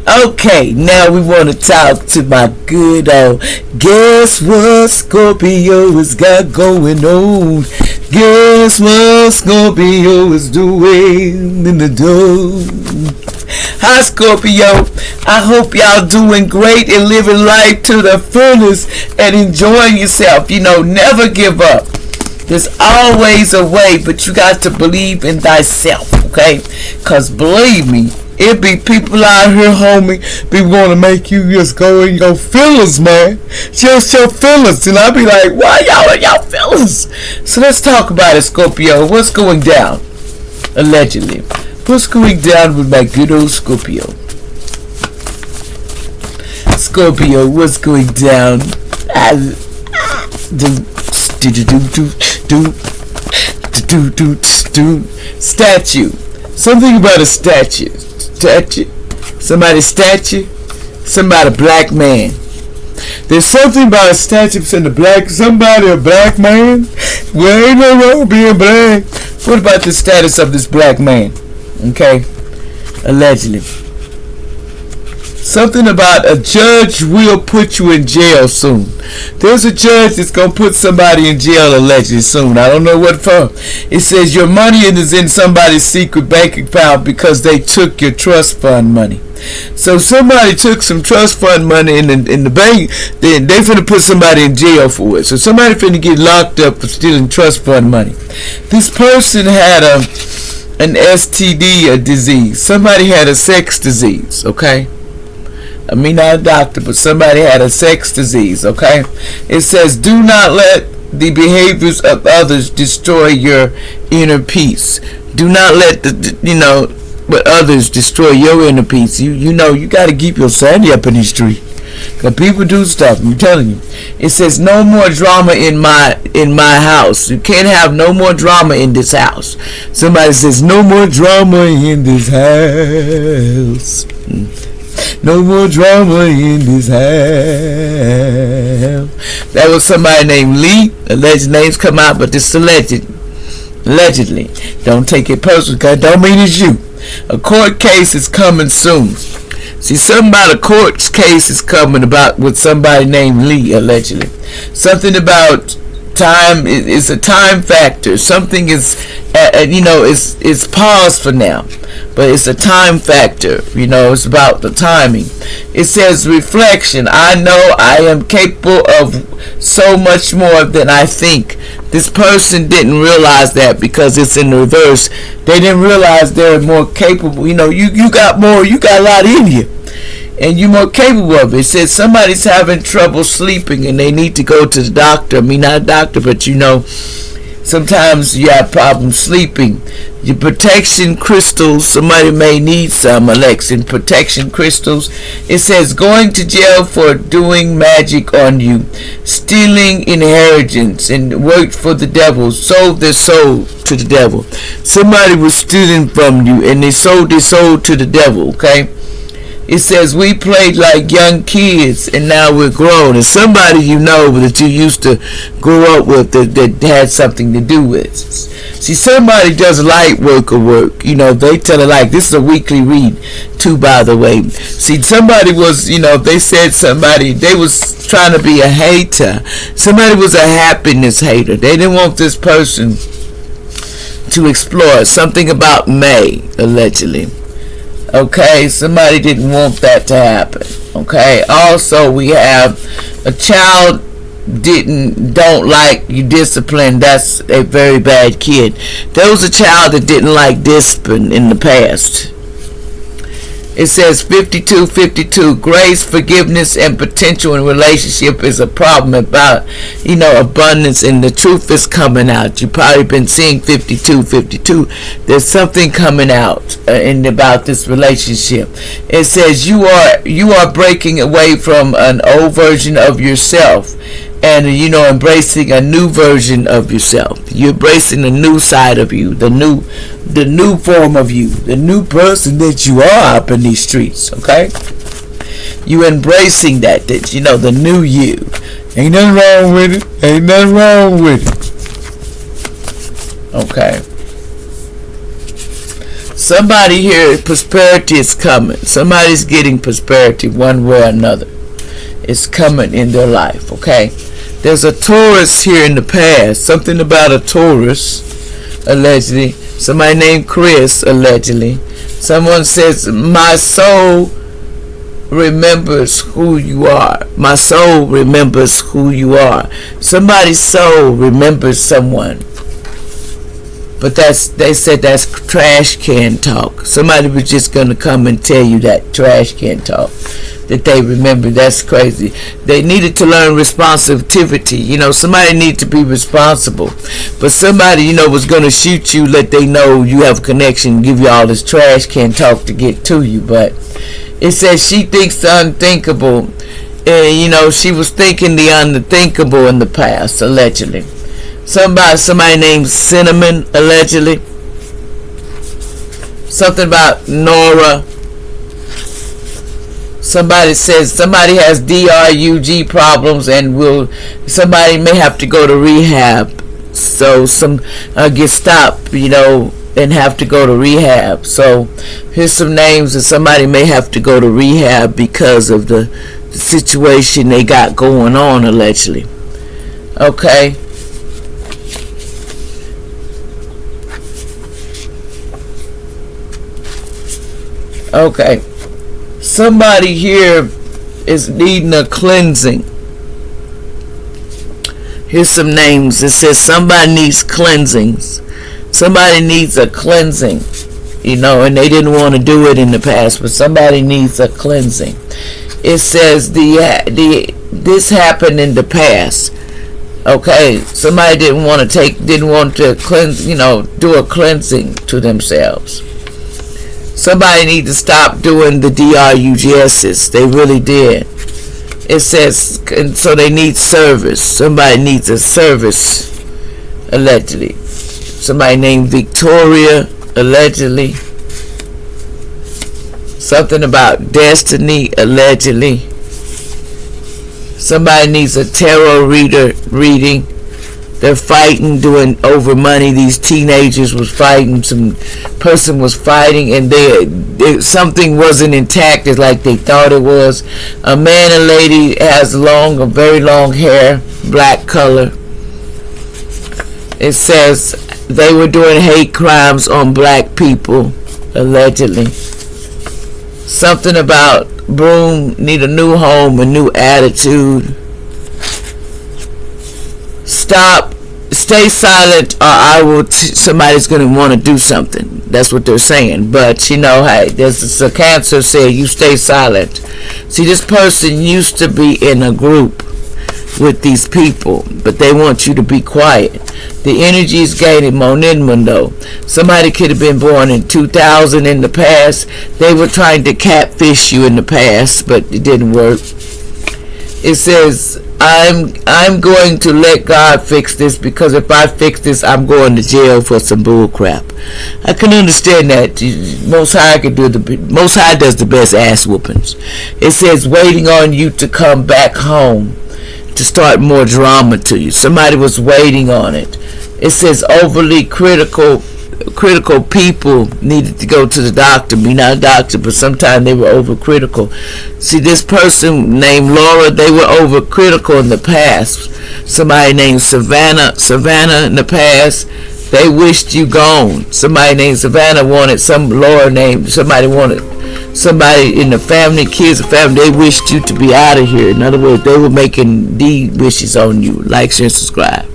Okay, now we want to talk to my good old. Guess what Scorpio has got going on? Guess what Scorpio is doing in the dough? Hi Scorpio, I hope y'all doing great and living life to the fullest and enjoying yourself. Never give up. There's always a way, but you got to believe in thyself, okay? Because believe me, it be people out here, homie, be want to make you just go in your feelings, man. Just your feelings. And I be like, why y'all in y'all feelings? So let's talk about it, Scorpio. What's going down? Allegedly. What's going down with my good old Scorpio? Scorpio, what's going down? Statue. Something about a statue. Somebody's statue. Somebody black man. There's something about a statue in the black. Somebody a black man. Well, ain't no wrong being black. What about the status of this black man? Okay, allegedly. Something about a judge will put you in jail soon. There's a judge that's going to put somebody in jail allegedly soon. I don't know what for. It says your money is in somebody's secret bank account because they took your trust fund money. So somebody took some trust fund money in the bank, then they finna put somebody in jail for it. So somebody finna get locked up for stealing trust fund money. This person had an STD, a disease. Somebody had a sex disease, okay? I mean, not a doctor, but somebody had a sex disease, okay? It says, do not let the behaviors of others destroy your inner peace. Do not let but others destroy your inner peace. You got to keep your sanity up in the street. Because people do stuff, I'm telling you. It says, no more drama in my house. You can't have no more drama in this house. Somebody says, no more drama in this house. No more drama in this house. That was somebody named Lee. Alleged names come out, but this allegedly. Don't take it personal, because it don't mean it's you. A court case is coming soon. See, something about a court case is coming about with somebody named Lee, allegedly. Something about time is a time factor. Something is, it's paused for now, but it's a time factor. It's about the timing. It says reflection. I know I am capable of so much more than I think. This person didn't realize that because it's in the reverse. They didn't realize they're more capable. You got more. You got a lot in you. And you're more capable of it. It says somebody's having trouble sleeping and they need to go to the doctor. I mean, not a doctor, but sometimes you have problems sleeping. Your protection crystals, somebody may need some, Alexa. Protection crystals. It says going to jail for doing magic on you, stealing inheritance, and worked for the devil, sold their soul to the devil. Somebody was stealing from you and they sold their soul to the devil, okay? It says we played like young kids and now we're grown. And somebody that you used to grow up with that had something to do with. See, somebody does light work or work. They tell it like, this is a weekly read too, by the way. See, somebody was, they said they was trying to be a hater. Somebody was a happiness hater. They didn't want this person to explore something about May, allegedly. Okay, somebody didn't want that to happen. Okay, also we have a child don't like you discipline. That's a very bad kid. There was a child that didn't like discipline in the past. It says 52-52, grace, forgiveness, and potential in relationship is a problem about, abundance, and the truth is coming out. You've probably been seeing 52-52. There's something coming out about this relationship. It says you are breaking away from an old version of yourself and embracing a new version of yourself. You're embracing the new side of you, the new form of you, the new person that you are up in these streets, okay? You embracing that the new you. Ain't nothing wrong with it. Ain't nothing wrong with it. Okay. Somebody here, prosperity is coming. Somebody's getting prosperity one way or another. It's coming in their life, okay? There's a Taurus here in the past. Something about a Taurus, allegedly. Somebody named Chris, allegedly. Someone says, my soul remembers who you are. My soul remembers who you are. Somebody's soul remembers someone. But they said that's trash can talk. Somebody was just going to come and tell you that trash can talk. That they remember. That's crazy. They needed to learn responsibility. Somebody needed to be responsible. But somebody, was going to shoot you, let they know you have a connection, give you all this trash can talk to get to you. But it says she thinks the unthinkable. And, she was thinking the unthinkable in the past, allegedly. Somebody named Cinnamon, allegedly. Something about Nora. Somebody says somebody has DRUG problems and somebody may have to go to rehab. So get stopped, and have to go to rehab. So here's some names that somebody may have to go to rehab because of the situation they got going on, allegedly. Okay. Okay. Somebody here is needing a cleansing. Here's some names. It says somebody needs cleansings. Somebody needs a cleansing. And they didn't want to do it in the past, but somebody needs a cleansing. It says this happened in the past. Okay, somebody didn't want to cleanse, do a cleansing to themselves. Somebody need to stop doing the DRUGSs. They really did. It says, and so they need service. Somebody needs a service, allegedly. Somebody named Victoria, allegedly. Something about destiny, allegedly. Somebody needs a tarot reading. They're fighting, doing over money. These teenagers was fighting. Some person was fighting, and something wasn't intact as like they thought it was. A man and lady has very long hair, black color. It says they were doing hate crimes on black people, allegedly. Something about Broom need a new home, a new attitude. Stay silent, or somebody's going to want to do something. That's what they're saying. But, hey, there's a Cancer said, you stay silent. See, this person used to be in a group with these people, but they want you to be quiet. The energy is gaining momentum, though. Somebody could have been born in 2000 in the past. They were trying to catfish you in the past, but it didn't work. It says, I'm going to let God fix this, because if I fix this, I'm going to jail for some bull crap. I can understand that. Most High does the best ass whoopings. It says waiting on you to come back home to start more drama to you. Somebody was waiting on it. It says overly critical people needed to go to the doctor. Be not a doctor, but sometimes they were overcritical. See, this person named Laura, they were overcritical in the past. Somebody named Savannah in the past, they wished you gone. Somebody named Savannah wanted somebody in the family, kids, family, they wished you to be out of here. In other words, they were making deed wishes on you. Like, share, subscribe.